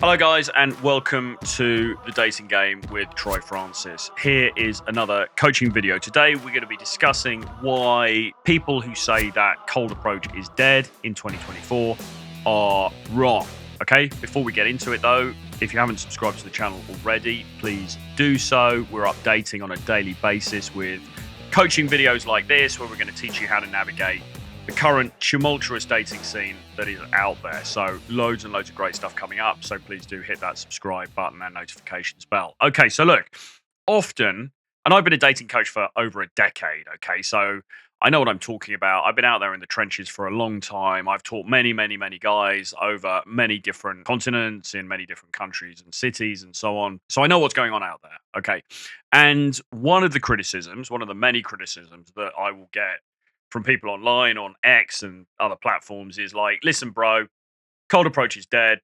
Hello, guys, and welcome to The Dating Game with Troy Francis. Here is another coaching video. Today, we're going to be discussing why people who say that cold approach is dead in 2024 are wrong. Okay, before we get into it, though, if you haven't subscribed to the channel already, please do so. We're updating on a daily basis with coaching videos like this, where we're going to teach you how to navigate the current tumultuous dating scene that is out there. So loads and loads of great stuff coming up. So please do hit that subscribe button and notifications bell. Okay, so look, often, and I've been a dating coach for over a decade, okay, so I know what I'm talking about. I've been out there in the trenches for a long time. I've taught many guys over many different continents, in many different countries and cities and so on. So I know what's going on out there, okay? And one of the many criticisms that I will get from people online on X and other platforms is like, listen, bro, cold approach is dead.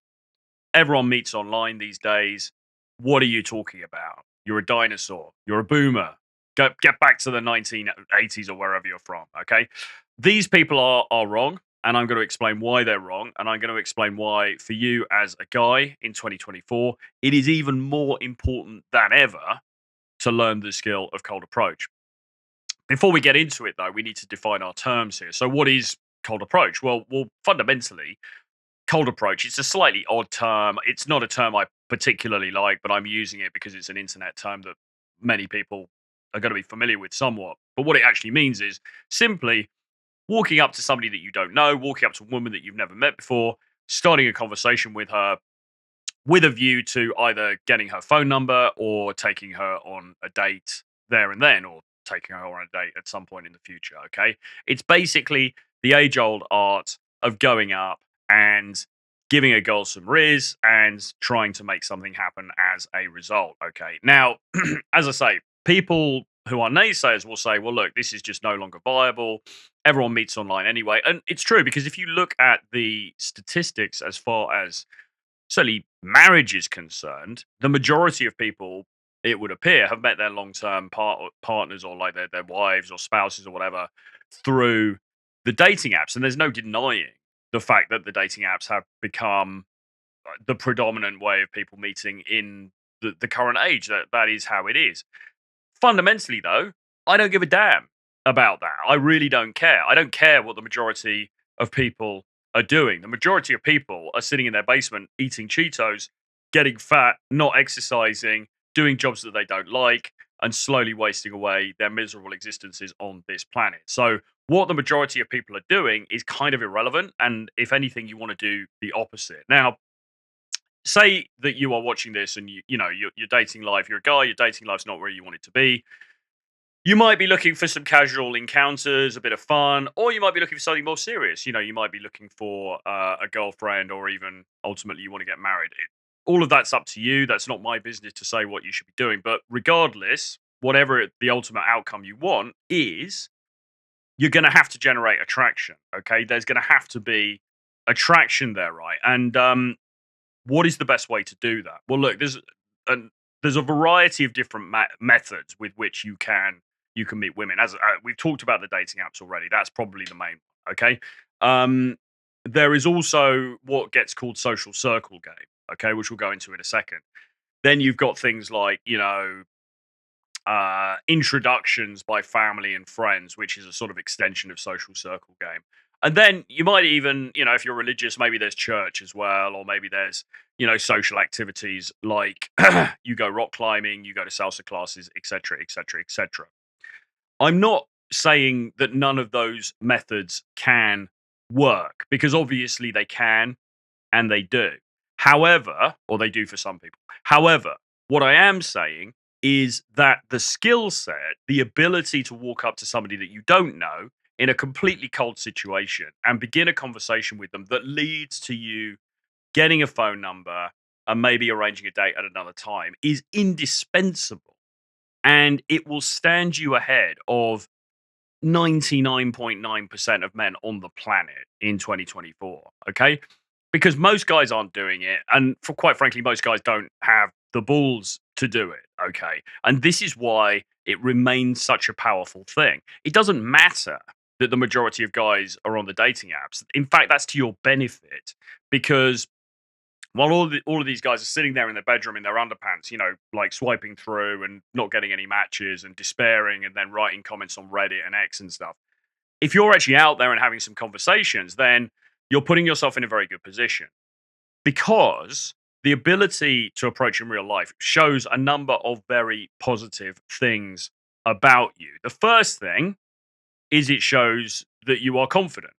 Everyone meets online these days. What are you talking about? You're a dinosaur. You're a boomer. Get back to the 1980s or wherever you're from, okay? These people are wrong, and I'm going to explain why they're wrong, and I'm going to explain why, for you as a guy in 2024, it is even more important than ever to learn the skill of cold approach. Before we get into it, though, we need to define our terms here. So what is cold approach? Well, fundamentally, cold approach, it's a slightly odd term. It's not a term I particularly like, but I'm using it because it's an internet term that many people are going to be familiar with somewhat. But what it actually means is simply walking up to somebody that you don't know, walking up to a woman that you've never met before, starting a conversation with her with a view to either getting her phone number or taking her on a date there and then, or taking her on a date at some point in the future. Okay. It's basically the age old art of going up and giving a girl some riz and trying to make something happen as a result. Okay. Now, as I say, people who are naysayers will say, well, look, this is just no longer viable. Everyone meets online anyway. And it's true, because if you look at the statistics as far as certainly marriage is concerned, the majority of people, it would appear, have met their long-term partners, or like their wives or spouses or whatever, through the dating apps. And there's no denying the fact that the dating apps have become the predominant way of people meeting in the current age. That is how it is. Fundamentally, though, I don't give a damn about that. I really don't care. I don't care what the majority of people are doing. The majority of people are sitting in their basement eating Cheetos, getting fat, not exercising, doing jobs that they don't like, and slowly wasting away their miserable existences on this planet. So what the majority of people are doing is kind of irrelevant. And if anything, you want to do the opposite. Now, say that you are watching this and your dating life, you're a guy, your dating life's not where you want it to be. You might be looking for some casual encounters, a bit of fun, or you might be looking for something more serious. You might be looking for a girlfriend, or even ultimately you want to get married. All of that's up to you. That's not my business to say what you should be doing. But regardless, whatever the ultimate outcome you want is, you're going to have to generate attraction. Okay, there's going to have to be attraction there, right? And what is the best way to do that? Well, look, there's a variety of different methods with which you can meet women. As we've talked about the dating apps already, that's probably the main one. Okay, there is also what gets called social circle game. Okay, which we'll go into in a second. Then you've got things like introductions by family and friends, which is a sort of extension of social circle game. And then you might even, if you're religious, maybe there's church as well, or maybe there's, social activities like you go rock climbing, you go to salsa classes, etc., etc., etc. I'm not saying that none of those methods can work, because obviously they can and they do. However, or they do for some people. However, what I am saying is that the skill set, the ability to walk up to somebody that you don't know in a completely cold situation and begin a conversation with them that leads to you getting a phone number and maybe arranging a date at another time is indispensable. And it will stand you ahead of 99.9% of men on the planet in 2024. Okay. Because most guys aren't doing it. And quite frankly, most guys don't have the balls to do it. Okay. And this is why it remains such a powerful thing. It doesn't matter that the majority of guys are on the dating apps. In fact, that's to your benefit, because while all of these guys are sitting there in their bedroom in their underpants, like swiping through and not getting any matches and despairing and then writing comments on Reddit and X and stuff. If you're actually out there and having some conversations, then you're putting yourself in a very good position, because the ability to approach in real life shows a number of very positive things about you. The first thing is it shows that you are confident.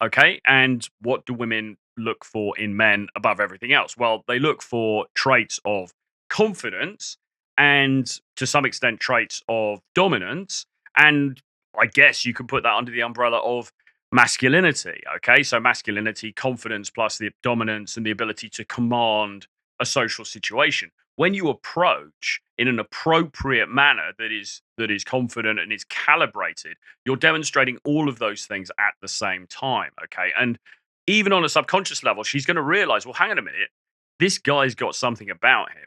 Okay. And what do women look for in men above everything else? Well, they look for traits of confidence and to some extent traits of dominance. And I guess you can put that under the umbrella of masculinity. Okay. So masculinity, confidence plus the dominance and the ability to command a social situation. When you approach in an appropriate manner that is confident and is calibrated, you're demonstrating all of those things at the same time. Okay. And even on a subconscious level, she's going to realize, well, hang on a minute, this guy's got something about him.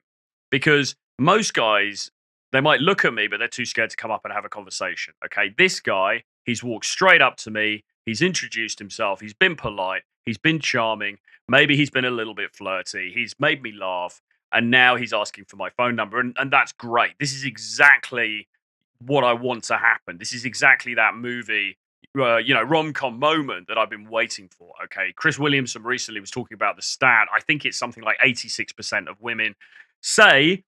Because most guys, they might look at me, but they're too scared to come up and have a conversation. Okay. This guy, he's walked straight up to me. He's introduced himself. He's been polite. He's been charming. Maybe he's been a little bit flirty. He's made me laugh. And now he's asking for my phone number. And that's great. This is exactly what I want to happen. This is exactly that movie, rom-com moment that I've been waiting for. Okay. Chris Williamson recently was talking about the stat. I think it's something like 86% of women say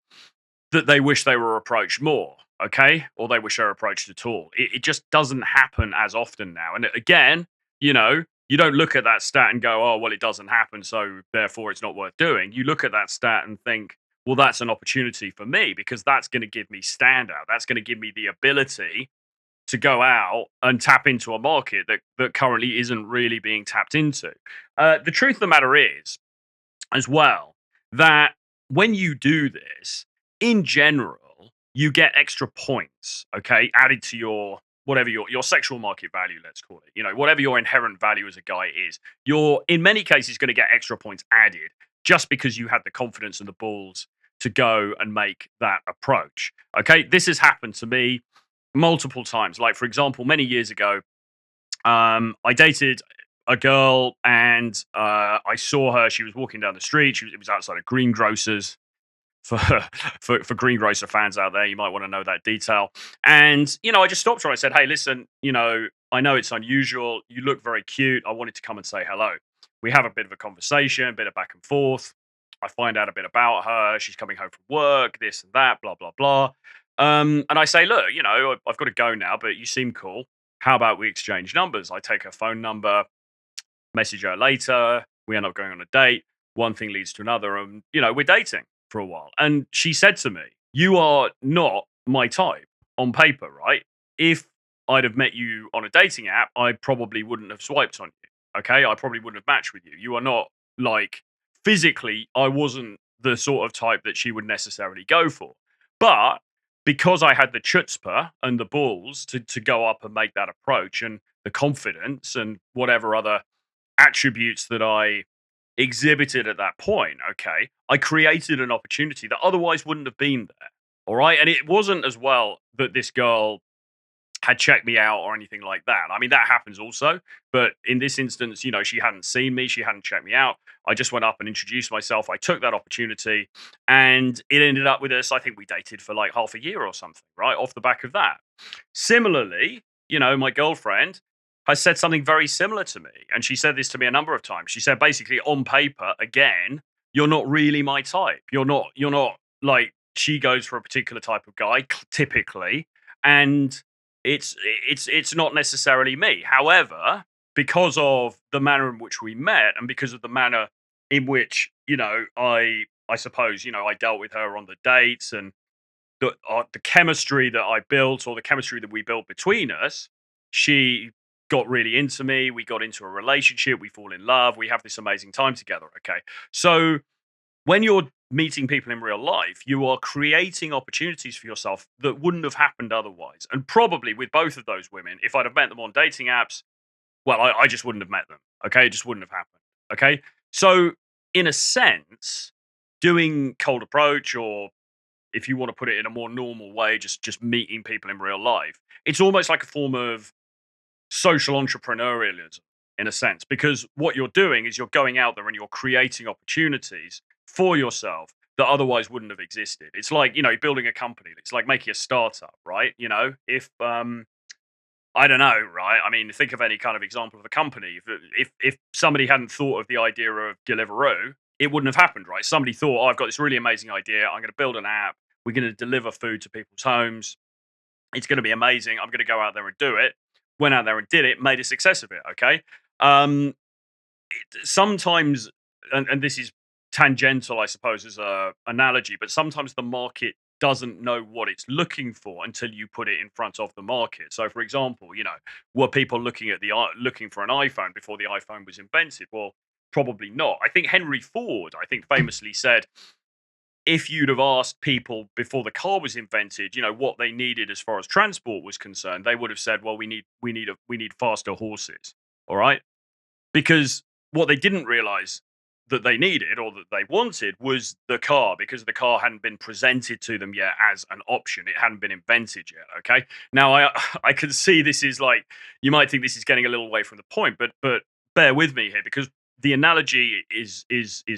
that they wish they were approached more. Okay. Or they wish they were approached at all. It just doesn't happen as often now. And again, you don't look at that stat and go, oh, well, it doesn't happen, so therefore it's not worth doing. You look at that stat and think, well, that's an opportunity for me, because that's going to give me standout. That's going to give me the ability to go out and tap into a market that currently isn't really being tapped into. The truth of the matter is, as well, that when you do this, in general, you get extra points, okay, added to your whatever your sexual market value, let's call it. Whatever your inherent value as a guy is, you're in many cases going to get extra points added just because you had the confidence and the balls to go and make that approach. Okay, this has happened to me multiple times. Like, for example, many years ago, I dated a girl and I saw her. She was walking down the street. It was outside a greengrocer's. For, for greengrocer fans out there, you might want to know that detail. And I just stopped her. I said, "Hey, listen, I know it's unusual. You look very cute. I wanted to come and say hello." We have a bit of a conversation, a bit of back and forth. I find out a bit about her. She's coming home from work, this and that, blah blah blah. And I say, "Look, I've got to go now, but you seem cool. How about we exchange numbers?" I take her phone number, message her later. We end up going on a date. One thing leads to another, and we're dating for a while. And she said to me, "You are not my type on paper, right? If I'd have met you on a dating app, I probably wouldn't have swiped on you. Okay, I probably wouldn't have matched with you. You are not, like, physically, I wasn't the sort of type that she would necessarily go for. But because I had the chutzpah and the balls to go up and make that approach, and the confidence and whatever other attributes that I exhibited at that point, okay, I created an opportunity that otherwise wouldn't have been there. All right. And it wasn't as well that this girl had checked me out or anything like that. I mean, that happens also. But in this instance, she hadn't seen me. She hadn't checked me out. I just went up and introduced myself. I took that opportunity and it ended up with us. I think we dated for like half a year or something, right? Off the back of that. Similarly, my girlfriend has said something very similar to me. And she said this to me a number of times. She said, basically, on paper, again, you're not really my type. You're not like, she goes for a particular type of guy, typically. And it's not necessarily me. However, because of the manner in which we met and because of the manner in which, I suppose, I dealt with her on the dates and the chemistry that I built, or the chemistry that we built between us, she got really into me. We got into a relationship. We fall in love. We have this amazing time together. Okay. So when you're meeting people in real life, you are creating opportunities for yourself that wouldn't have happened otherwise. And probably with both of those women, if I'd have met them on dating apps, well, I just wouldn't have met them. Okay. It just wouldn't have happened. Okay. So in a sense, doing cold approach, or if you want to put it in a more normal way, just meeting people in real life, it's almost like a form of social entrepreneurialism in a sense, because what you're doing is you're going out there and you're creating opportunities for yourself that otherwise wouldn't have existed. It's like, building a company. It's like making a startup, right? If I don't know, right? I mean, think of any kind of example of a company. If somebody hadn't thought of the idea of Deliveroo, it wouldn't have happened, right? Somebody thought, oh, I've got this really amazing idea. I'm going to build an app. We're going to deliver food to people's homes. It's going to be amazing. I'm going to go out there and do it. Went out there and did it, made a success of it. Okay. Um, Sometimes, and this is tangential, I suppose, as a analogy, but sometimes the market doesn't know what it's looking for until you put it in front of the market. So, for example, were people looking for an iPhone before the iPhone was invented? Well, probably not. I think Henry Ford, famously said, if you'd have asked people before the car was invented, what they needed as far as transport was concerned, they would have said, well, we need faster horses. All right, because what they didn't realize that they needed or that they wanted was the car, because the car hadn't been presented to them yet as an option. It hadn't been invented yet. Okay. Now I can see this is like, you might think this is getting a little away from the point, but bear with me here, because the analogy is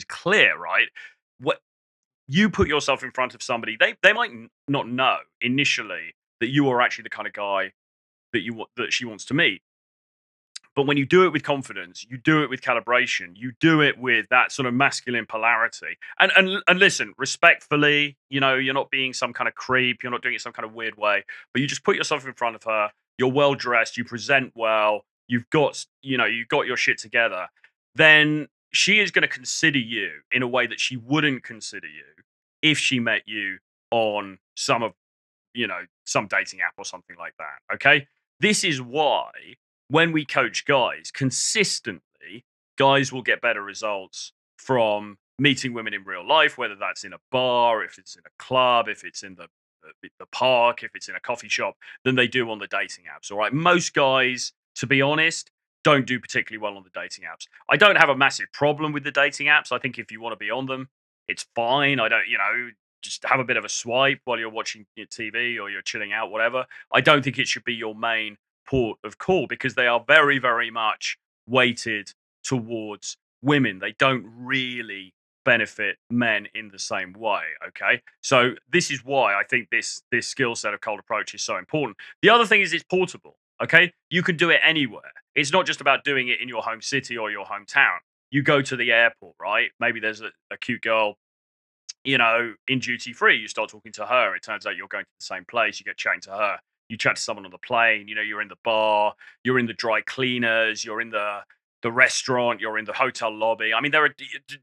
clear, right? What you put yourself in front of somebody, they might not know initially that you are actually the kind of guy that she wants to meet. But when you do it with confidence, you do it with calibration, you do it with that sort of masculine polarity. And listen, respectfully, you're not being some kind of creep, you're not doing it some kind of weird way, but you just put yourself in front of her, you're well dressed, you present well, you've got your shit together, then she is going to consider you in a way that she wouldn't consider you if she met you on some dating app or something like that. Okay. This is why when we coach guys consistently, guys will get better results from meeting women in real life, whether that's in a bar, if it's in a club, if it's in the park, if it's in a coffee shop, than they do on the dating apps. All right. Most guys, to be honest, don't do particularly well on the dating apps. I don't have a massive problem with the dating apps. I think if you want to be on them, it's fine. I don't, just have a bit of a swipe while you're watching your TV or you're chilling out, whatever. I don't think it should be your main port of call, because they are very, very much weighted towards women. They don't really benefit men in the same way. Okay. So this is why I think this skill set of cold approach is so important. The other thing is it's portable. Okay. You can do it anywhere. It's not just about doing it in your home city or your hometown. You go to the airport, right? Maybe there's a cute girl in duty free, you start talking to her. It turns out you're going to the same place. You get chatting to her. You chat to someone on the plane. You're in the bar. You're in the dry cleaners. You're in the restaurant. You're in the hotel lobby. I mean, there are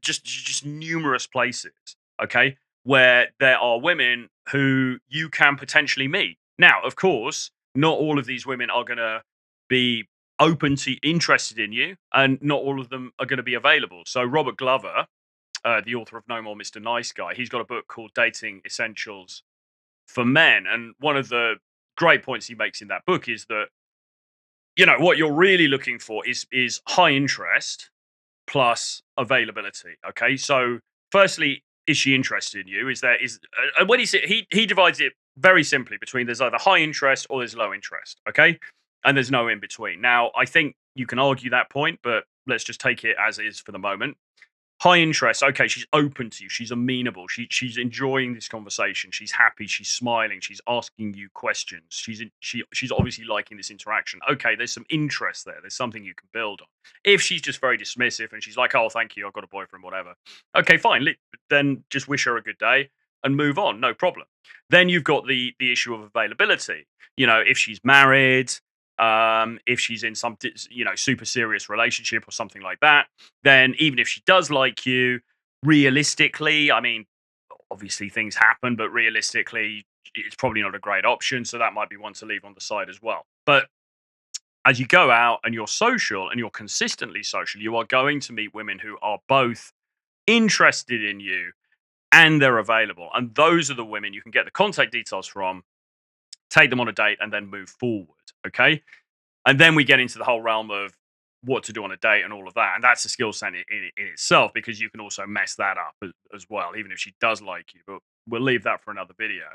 just numerous places, okay, where there are women who you can potentially meet. Now, of course, not all of these women are going to be interested in you, and not all of them are going to be available. So Robert Glover, the author of No More Mr. Nice Guy, he's got a book called Dating Essentials for Men. And one of the great points he makes in that book is that, what you're really looking for is high interest plus availability. Okay. So firstly, is she interested in you? And when he divides it very simply between, there's either high interest or there's low interest. Okay. And there's no in between. Now, I think you can argue that point, but let's just take it as is for the moment. High interest. Okay, she's open to you. She's amenable. She's enjoying this conversation. She's happy. She's smiling. She's asking you questions. She's obviously liking this interaction. Okay, there's some interest there. There's something you can build on. If she's just very dismissive and she's like, "Oh, thank you, I've got a boyfriend, whatever." Okay, fine. Then just wish her a good day and move on. No problem. Then you've got the issue of availability. If she's married, if she's in some super serious relationship or something like that, then even if she does like you, realistically, I mean, obviously things happen, but realistically, it's probably not a great option. So that might be one to leave on the side as well. But as you go out and you're social and you're consistently social, you are going to meet women who are both interested in you and they're available. And those are the women you can get the contact details from, take them on a date, and then move forward. Okay. And then we get into the whole realm of what to do on a date and all of that. And that's a skill set in itself, because you can also mess that up as well, even if she does like you. But we'll leave that for another video.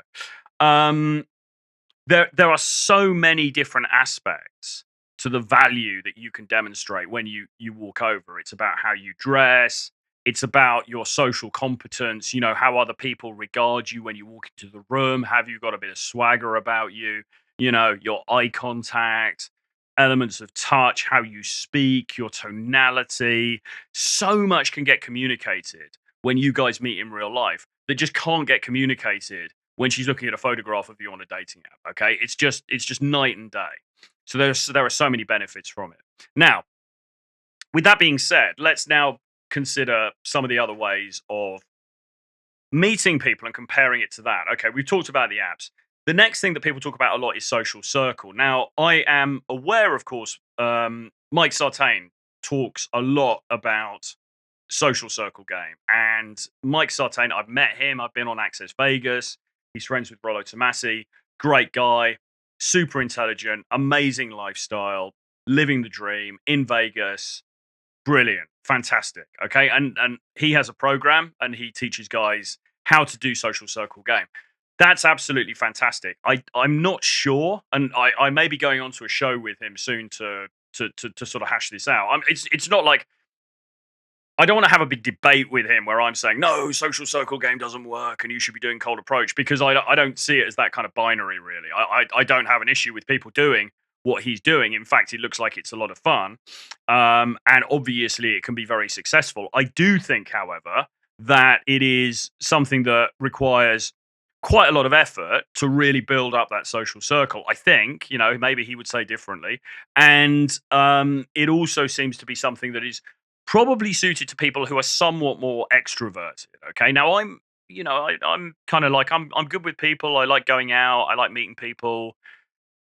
There are so many different aspects to the value that you can demonstrate when you walk over. It's about how you dress. It's about your social competence, how other people regard you when you walk into the room. Have you got a bit of swagger about you? Your eye contact, elements of touch, how you speak, your tonality. So much can get communicated when you guys meet in real life that just can't get communicated when she's looking at a photograph of you on a dating app. Okay. It's just night and day. So there are so many benefits from it. Now, with that being said, let's now consider some of the other ways of meeting people and comparing it to that. Okay, we've talked about the apps. The next thing that people talk about a lot is social circle. Now, I am aware, of course, Mike Sartain talks a lot about social circle game. And Mike Sartain, I've met him. I've been on Access Vegas. He's friends with Rollo Tomasi. Great guy, super intelligent, amazing lifestyle, living the dream in Vegas. Brilliant, fantastic. Okay, and he has a program and he teaches guys how to do social circle game. That's absolutely fantastic. I'm not sure, and I may be going on to a show with him soon to sort of hash this out. It's not like I don't want to have a big debate with him where I'm saying no, social circle game doesn't work and you should be doing cold approach, because I don't see it as that kind of binary really. I don't have an issue with people doing what he's doing. In fact, it looks like it's a lot of fun, and obviously it can be very successful. I do think, however, that it is something that requires quite a lot of effort to really build up that social circle. I think, maybe he would say differently. And it also seems to be something that is probably suited to people who are somewhat more extroverted. Okay. Now I'm kind of like, I'm good with people. I like going out. I like meeting people.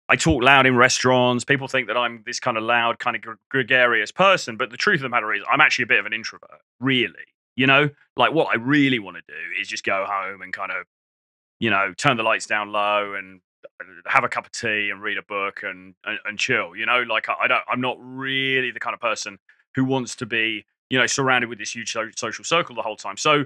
I talk loud in restaurants. People think that I'm this kind of loud, kind of gregarious person. But the truth of the matter is I'm actually a bit of an introvert, really. Like what I really want to do is just go home and kind of, turn the lights down low and have a cup of tea and read a book and chill. Like I'm not really the kind of person who wants to be, surrounded with this huge social circle the whole time. So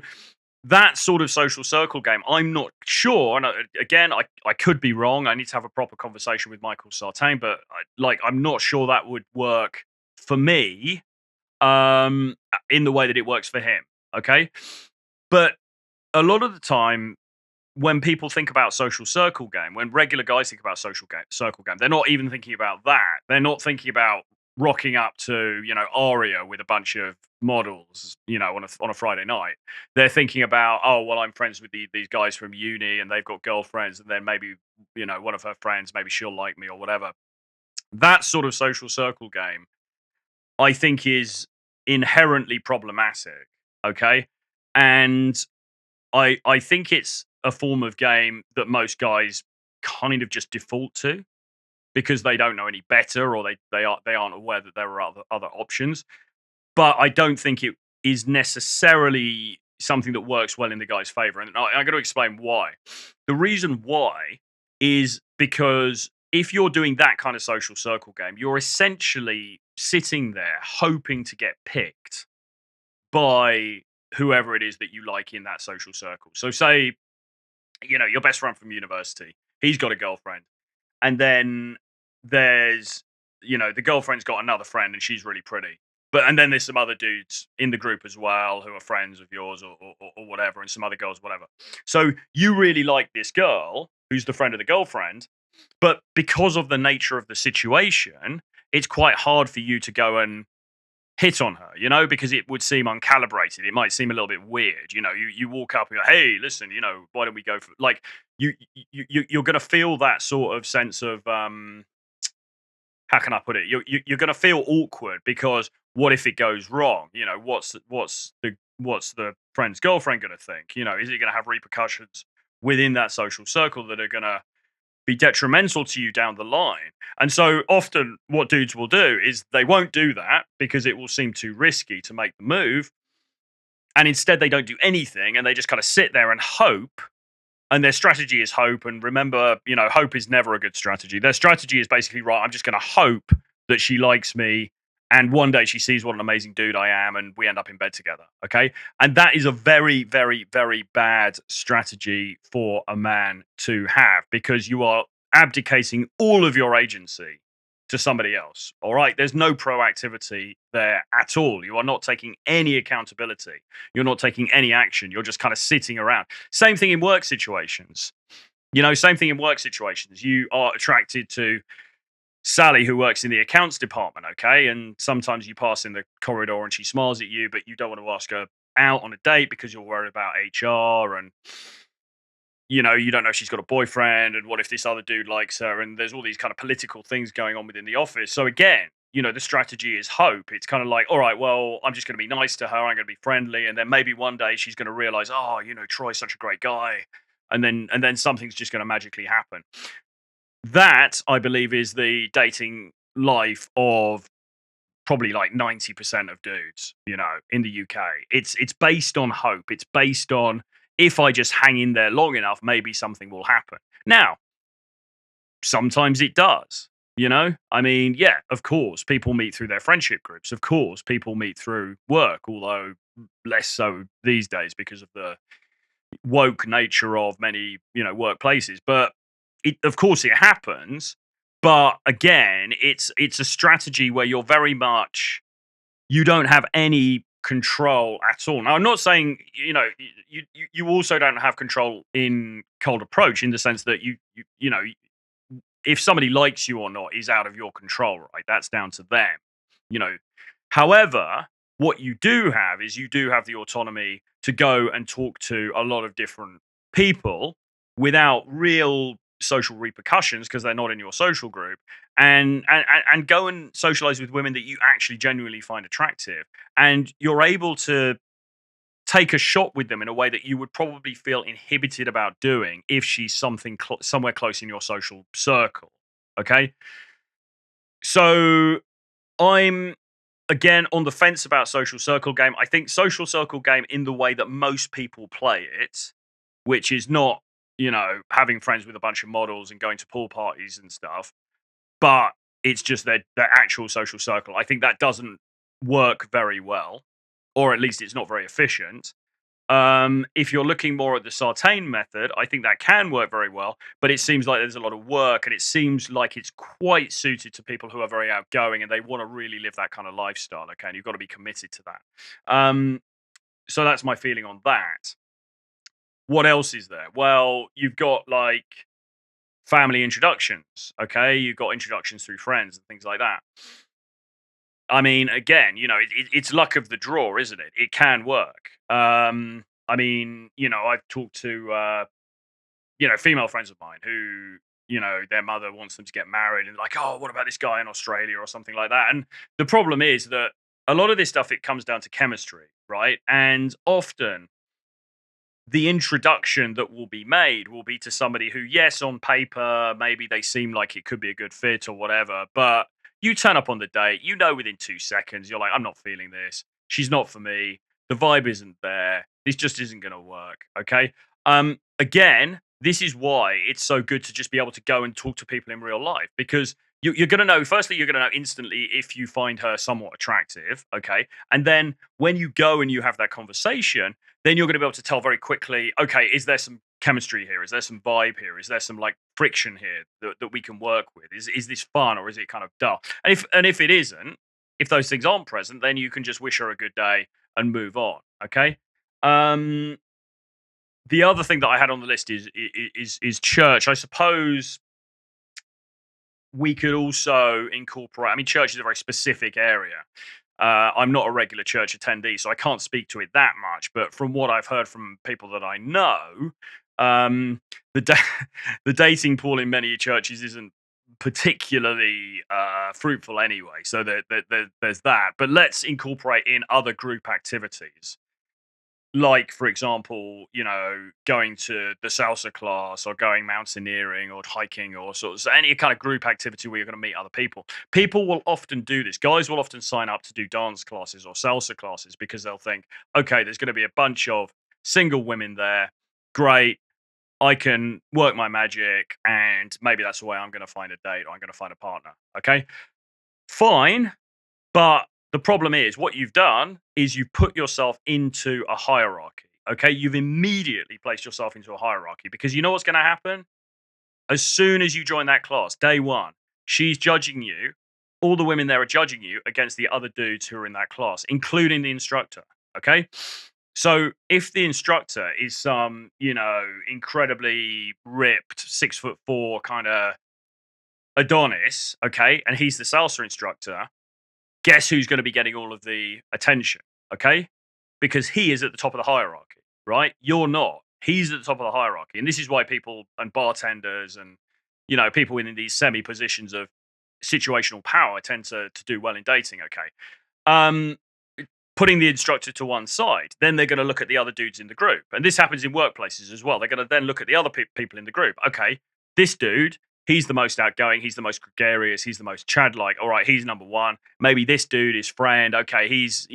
that sort of social circle game, I'm not sure. And again, I could be wrong. I need to have a proper conversation with Michael Sartain, but I'm not sure that would work for me in the way that it works for him. Okay. But a lot of the time, when people think about social circle game, when regular guys think about circle game, they're not even thinking about that. They're not thinking about rocking up to, Aria with a bunch of models, on a Friday night. They're thinking about, oh, well, I'm friends with these guys from uni and they've got girlfriends, and then maybe, one of her friends, maybe she'll like me or whatever. That sort of social circle game, I think, is inherently problematic. Okay. And I think it's a form of game that most guys kind of just default to because they don't know any better, or they aren't aware that there are other options. But I don't think it is necessarily something that works well in the guy's favor. And I got to explain why. The reason why is because if you're doing that kind of social circle game, you're essentially sitting there hoping to get picked by whoever it is that you like in that social circle. So say, your best friend from university, he's got a girlfriend. And then there's, the girlfriend's got another friend and she's really pretty. And then there's some other dudes in the group as well who are friends of yours or whatever, and some other girls, whatever. So you really like this girl who's the friend of the girlfriend, but because of the nature of the situation, it's quite hard for you to go and hit on her, because it would seem uncalibrated. It might seem a little bit weird. You walk up and go, hey, listen, why don't we go for you're going to feel that sort of sense of, how can I put it? You're going to feel awkward because what if it goes wrong? What's the friend's girlfriend going to think? Is it going to have repercussions within that social circle that are going to be detrimental to you down the line? And so often what dudes will do is they won't do that because it will seem too risky to make the move. And instead they don't do anything and they just kind of sit there and hope. And their strategy is hope. And remember, hope is never a good strategy. Their strategy is basically, right, I'm just going to hope that she likes me. And one day she sees what an amazing dude I am and we end up in bed together. Okay. And that is a very, very, very bad strategy for a man to have, because you are abdicating all of your agency to somebody else. All right. There's no proactivity there at all. You are not taking any accountability. You're not taking any action. You're just kind of sitting around. Same thing in work situations. Same thing in work situations. You are attracted to Sally, who works in the accounts department, okay? And sometimes you pass in the corridor and she smiles at you, but you don't want to ask her out on a date because you're worried about HR and you don't know if she's got a boyfriend and what if this other dude likes her, and there's all these kind of political things going on within the office. So again, the strategy is hope. It's kind of like, all right, well, I'm just going to be nice to her. I'm going to be friendly, and then maybe one day she's going to realize, oh, Troy's such a great guy, and then something's just going to magically happen. That, I believe, is the dating life of probably like 90% of dudes, in the UK. It's based on hope. It's based on, if I just hang in there long enough, maybe something will happen. Now, sometimes it does, I mean, yeah, of course, people meet through their friendship groups. Of course, people meet through work, although less so these days because of the woke nature of many, workplaces. But of course it happens. But again, it's a strategy where you're very much, you don't have any control at all. Now, I'm not saying, you also don't have control in cold approach, in the sense that if somebody likes you or not is out of your control, right? That's down to them, you know. However, what you do have is you do have the autonomy to go and talk to a lot of different people without real social repercussions because they're not in your social group, and go and socialize with women that you actually genuinely find attractive, and you're able to take a shot with them in a way that you would probably feel inhibited about doing if she's somewhere close in your social circle. Okay, so I'm again on the fence about social circle game. I think social circle game, in the way that most people play it, which is not, having friends with a bunch of models and going to pool parties and stuff, but it's just their actual social circle. I think that doesn't work very well, or at least it's not very efficient. If you're looking more at the Satin method, I think that can work very well, but it seems like there's a lot of work, and it seems like it's quite suited to people who are very outgoing and they want to really live that kind of lifestyle. Okay, and you've got to be committed to that. So that's my feeling on that. What else is there? Well, you've got like family introductions. Okay, you've got introductions through friends and things like that. I mean, again, it's luck of the draw, isn't it? It can work. I mean, I've talked to, female friends of mine who, their mother wants them to get married, and like, oh, what about this guy in Australia or something like that? And the problem is that a lot of this stuff, it comes down to chemistry, right? And often the introduction that will be made will be to somebody who, yes, on paper, maybe they seem like it could be a good fit or whatever, but you turn up on the date, within 2 seconds, you're like, I'm not feeling this. She's not for me. The vibe isn't there. This just isn't going to work. Okay. Again, this is why it's so good to just be able to go and talk to people in real life, because you're going to know, firstly, you're going to know instantly if you find her somewhat attractive. Okay. And then when you go and you have that conversation, then you're going to be able to tell very quickly, okay, is there some chemistry here? Is there some vibe here? Is there some like friction here that we can work with? Is this fun, or is it kind of dull? And if it isn't, if those things aren't present, then you can just wish her a good day and move on. Okay. The other thing that I had on the list is church. I suppose we could also incorporate. I mean, church is a very specific area. I'm not a regular church attendee, so I can't speak to it that much. But from what I've heard from people that I know, the dating pool in many churches isn't particularly fruitful anyway. So there's that. But let's incorporate in other group activities. Like, for example, going to the salsa class, or going mountaineering, or hiking, or sort of any kind of group activity where you're going to meet other people. People will often do this. Guys will often sign up to do dance classes or salsa classes because they'll think, okay, there's going to be a bunch of single women there. Great. I can work my magic, and maybe that's the way I'm going to find a date, or I'm going to find a partner. Okay. Fine. But the problem is, what you've done is you put yourself into a hierarchy. Okay, you've immediately placed yourself into a hierarchy, because you know what's going to happen? As soon as you join that class, day one, she's judging you all the women there are judging you against the other dudes who are in that class, including the instructor. Okay. So if the instructor is some, incredibly ripped 6'4" kind of Adonis, okay, and he's the salsa instructor, guess who's going to be getting all of the attention, okay? Because he is at the top of the hierarchy, right? You're not. He's at the top of the hierarchy. And this is why people and bartenders and, people in these semi positions of situational power tend to do well in dating, okay? Um, Putting the instructor to one side, then they're going to look at the other dudes in the group. And this happens in workplaces as well. They're going to then look at the other people in the group. Okay, this dude, he's the most outgoing, he's the most gregarious, he's the most Chad-like. All right, he's number one. Maybe this dude is friend. Okay, he's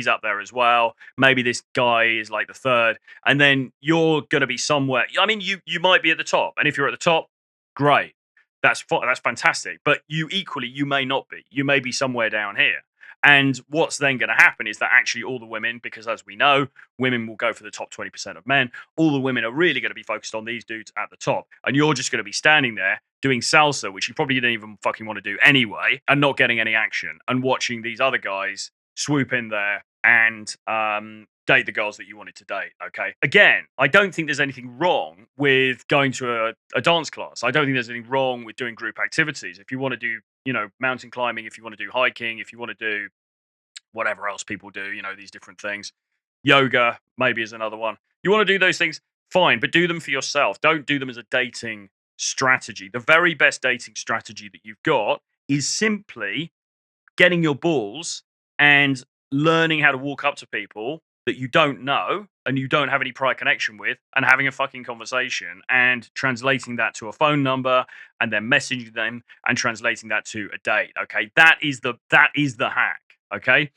up there as well. Maybe this guy is like the third. And then you're going to be somewhere. I mean, you might be at the top. And if you're at the top, great. That's fantastic. But you may not be. You may be somewhere down here. And what's then going to happen is that actually all the women, because as we know, women will go for the top 20% of men, all the women are really going to be focused on these dudes at the top. And you're just going to be standing there doing salsa, which you probably didn't even fucking want to do anyway, and not getting any action, and watching these other guys swoop in there and date the girls that you wanted to date, okay? Again, I don't think there's anything wrong with going to a dance class. I don't think there's anything wrong with doing group activities. If you want to do, mountain climbing, if you want to do hiking, if you want to do whatever else people do, these different things. Yoga, maybe, is another one. You want to do those things, fine, but do them for yourself. Don't do them as a dating strategy. The very best dating strategy that you've got is simply getting your balls and learning how to walk up to people that you don't know and you don't have any prior connection with, and having a fucking conversation and translating that to a phone number and then messaging them and translating that to a date. Okay. That is the hack. Okay.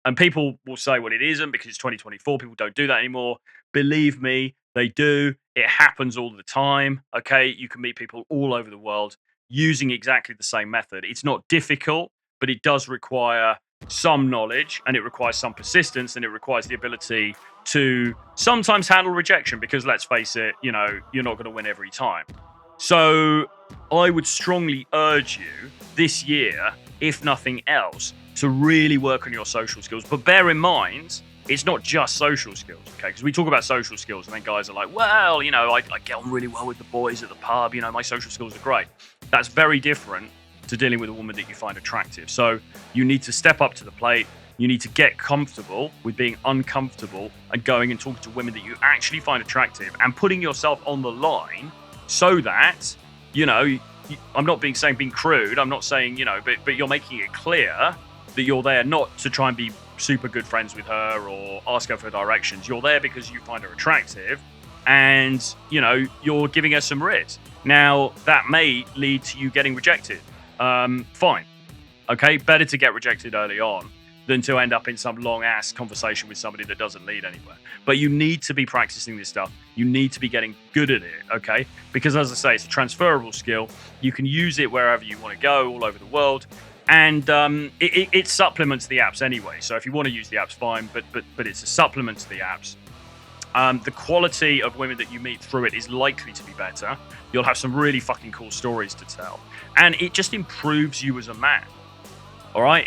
And people will say, well, it isn't because it's 2024. People don't do that anymore. Believe me, they do. It happens all the time. Okay. You can meet people all over the world using exactly the same method. It's not difficult, but it does require some knowledge, and it requires some persistence, and it requires the ability to sometimes handle rejection, because let's face it, you're not going to win every time. So I would strongly urge you this year, if nothing else, to really work on your social skills. But bear in mind, it's not just social skills, okay? Because we talk about social skills and then guys are like, well, I get on really well with the boys at the pub, my social skills are great. That's very different to dealing with a woman that you find attractive. So you need to step up to the plate. You need to get comfortable with being uncomfortable and going and talking to women that you actually find attractive and putting yourself on the line so that, I'm not saying being crude. I'm not saying, but you're making it clear that you're there not to try and be super good friends with her or ask her for directions. You're there because you find her attractive and, you're giving her some riz. Now, that may lead to you getting rejected. Fine. Okay, better to get rejected early on than to end up in some long ass conversation with somebody that doesn't lead anywhere. But you need to be practicing this stuff. You need to be getting good at it, okay? Because as I say, it's a transferable skill. You can use it wherever you want to go, all over the world. And it supplements the apps anyway. So if you want to use the apps, fine, but it's a supplement to the apps. The quality of women that you meet through it is likely to be better. You'll have some really fucking cool stories to tell. And it just improves you as a man. All right?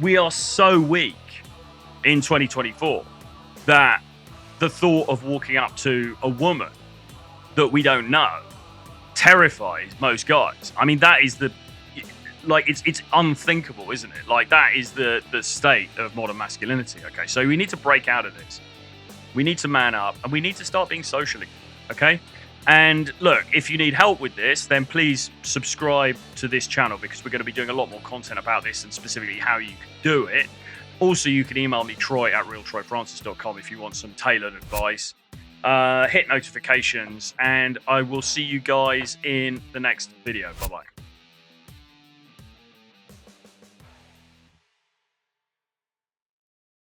We are so weak in 2024 that the thought of walking up to a woman that we don't know terrifies most guys. I mean, that is it's unthinkable, isn't it? Like, that is the state of modern masculinity. Okay, so we need to break out of this. We need to man up, and we need to start being socially, okay? And look, if you need help with this, then please subscribe to this channel, because we're going to be doing a lot more content about this and specifically how you can do it. Also, you can email me, troy@realtroyfrancis.com, if you want some tailored advice. Hit notifications, and I will see you guys in the next video. Bye-bye.